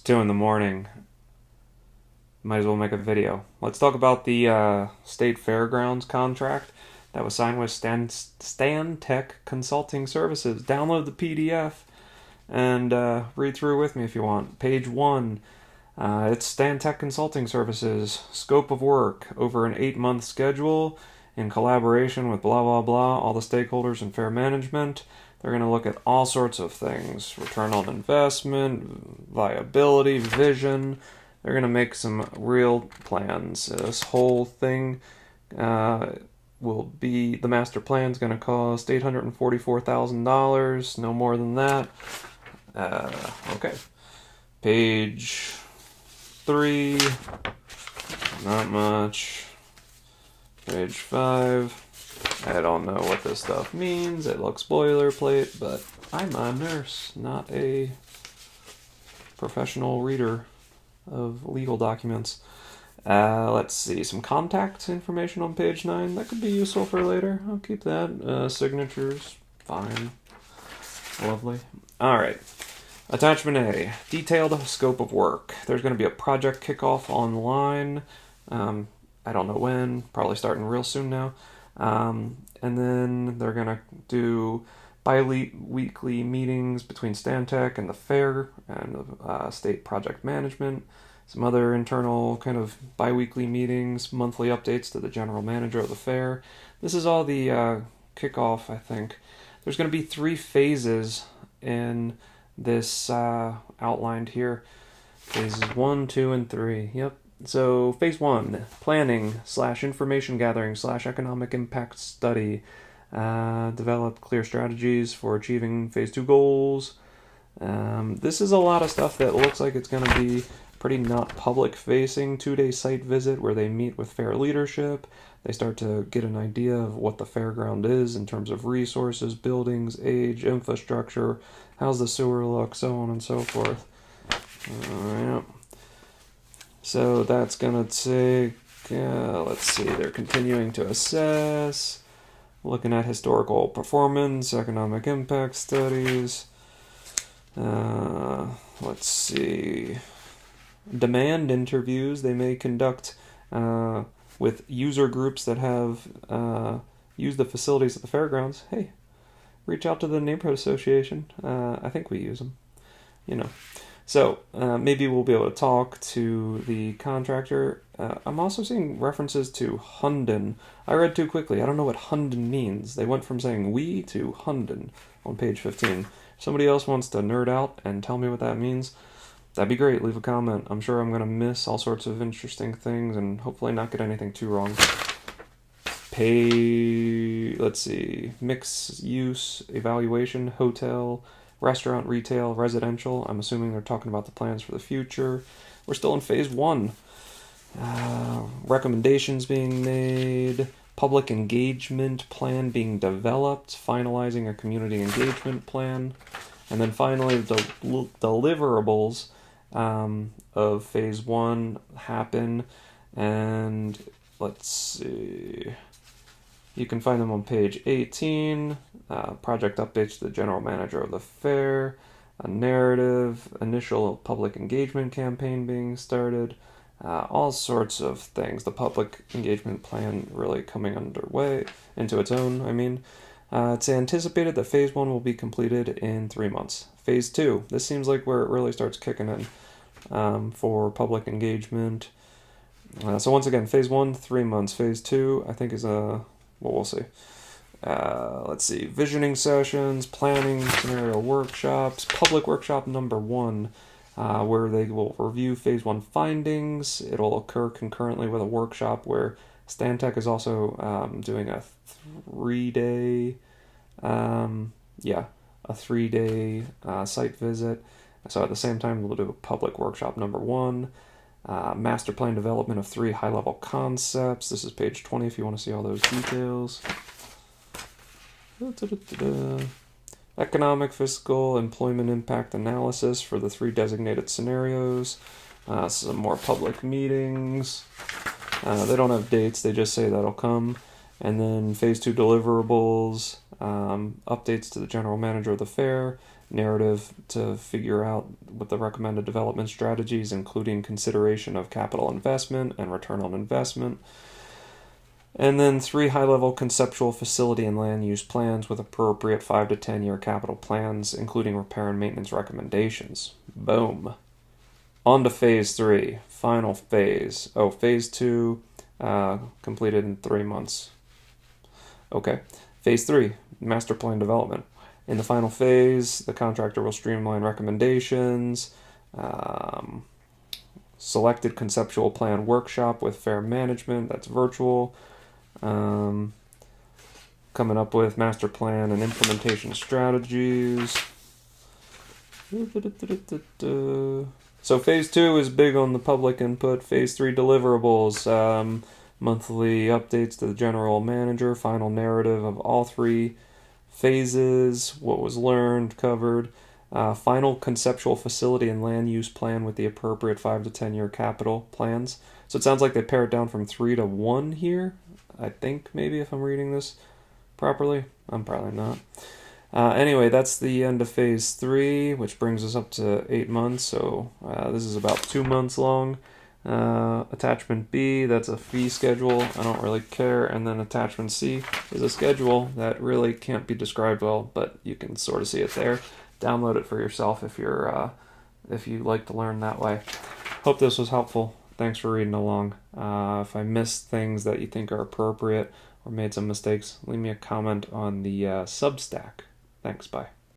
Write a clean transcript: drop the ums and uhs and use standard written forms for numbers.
2 in the morning. Might as well make a video. Let's talk about the state fairgrounds contract that was signed with Stantec Consulting Services. Download the PDF and read through with me if you want. Page 1. It's Stantec Consulting Services. Scope of work over an 8-month schedule in collaboration with blah blah blah, all the stakeholders in fair management. They're going to look at all sorts of things: return on investment, viability, vision. They're going to make some real plans. This whole thing will be, the master plan is going to cost $844,000, no more than that. Okay. Page 3, not much. Page 5, I don't know what this stuff means. It looks boilerplate, but I'm a nurse, not a professional reader of legal documents. Let's see, some contact information on page 9. That could be useful for later. I'll keep that. Signatures, fine. Lovely. Alright. Attachment A, detailed scope of work. There's going to be a project kickoff online. I don't know when, probably starting real soon now. And then they're going to do bi-weekly meetings between Stantec and the fair and the state project management. Some other internal kind of bi-weekly meetings, monthly updates to the general manager of the fair. This is all the kickoff, I think. There's going to be 3 phases in this outlined here. Phases 1, 2, and 3. Yep. So phase 1, planning / information gathering / economic impact study. Develop clear strategies for achieving phase 2 goals. This is a lot of stuff that looks like it's going to be pretty not public facing. 2-day site visit where they meet with fair leadership. They start to get an idea of what the fairground is in terms of resources, buildings, age, infrastructure, how's the sewer look, so on and so forth. Yeah. So that's going to take, let's see, they're continuing to assess, looking at historical performance, economic impact studies. Let's see, demand interviews they may conduct with user groups that have used the facilities at the fairgrounds. Hey, reach out to the neighborhood association. I think we use them, you know. So maybe we'll be able to talk to the contractor. I'm also seeing references to Hunden. I read too quickly. I don't know what Hunden means. They went from saying we to Hunden on page 15. If somebody else wants to nerd out and tell me what that means, that'd be great. Leave a comment. I'm sure I'm going to miss all sorts of interesting things and hopefully not get anything too wrong. Let's see, mixed use, evaluation, hotel, restaurant, retail, residential. I'm assuming they're talking about the plans for the future. We're still in phase 1. Recommendations being made, public engagement plan being developed, finalizing a community engagement plan, and then finally the deliverables of phase 1 happen. And let's see, you can find them on page 18. Project updates to the general manager of the fair, a narrative, initial public engagement campaign being started, all sorts of things. The public engagement plan really coming underway into its own, I mean. It's anticipated that phase 1 will be completed in 3 months. Phase 2, this seems like where it really starts kicking in for public engagement. So once again, phase 1, 3 months. Phase 2, I think is well, we'll see. Let's see, visioning sessions, planning scenario workshops, public workshop number 1, where they will review phase 1 findings. It'll occur concurrently with a workshop where Stantec is also doing a 3-day, a 3-day site visit. So at the same time, we'll do a public workshop number 1. Master plan development of 3 high-level concepts. This is page 20 if you want to see all those details. Economic, fiscal, employment impact analysis for the 3 designated scenarios. Some more public meetings. They don't have dates, they just say that'll come. And then phase 2 deliverables, updates to the general manager of the fair, narrative to figure out what the recommended development strategies, including consideration of capital investment and return on investment. And then 3 high-level conceptual facility and land use plans with appropriate 5 to 10 year capital plans, including repair and maintenance recommendations. Boom. On to phase 3, final phase. Oh, phase 2 completed in 3 months. Okay. Phase 3, master plan development. In the final phase, the contractor will streamline recommendations, selected conceptual plan workshop with fair management, that's virtual, coming up with master plan and implementation strategies. So phase 2 is big on the public input. Phase 3 deliverables, monthly updates to the general manager, final narrative of all 3 phases, what was learned, covered, final conceptual facility and land use plan with the appropriate 5 to 10 year capital plans. So it sounds like they pare it down from 3 to 1 here, I think, maybe, if I'm reading this properly. I'm probably not. Anyway, that's the end of phase 3, which brings us up to 8 months, so this is about 2 months long. Attachment B, that's a fee schedule, I don't really care, and then attachment C is a schedule that really can't be described well, but you can sort of see it there. Download it for yourself if you like to learn that way. Hope this was helpful. Thanks for reading along. If I missed things that you think are appropriate or made some mistakes, leave me a comment on the Substack. Thanks, bye.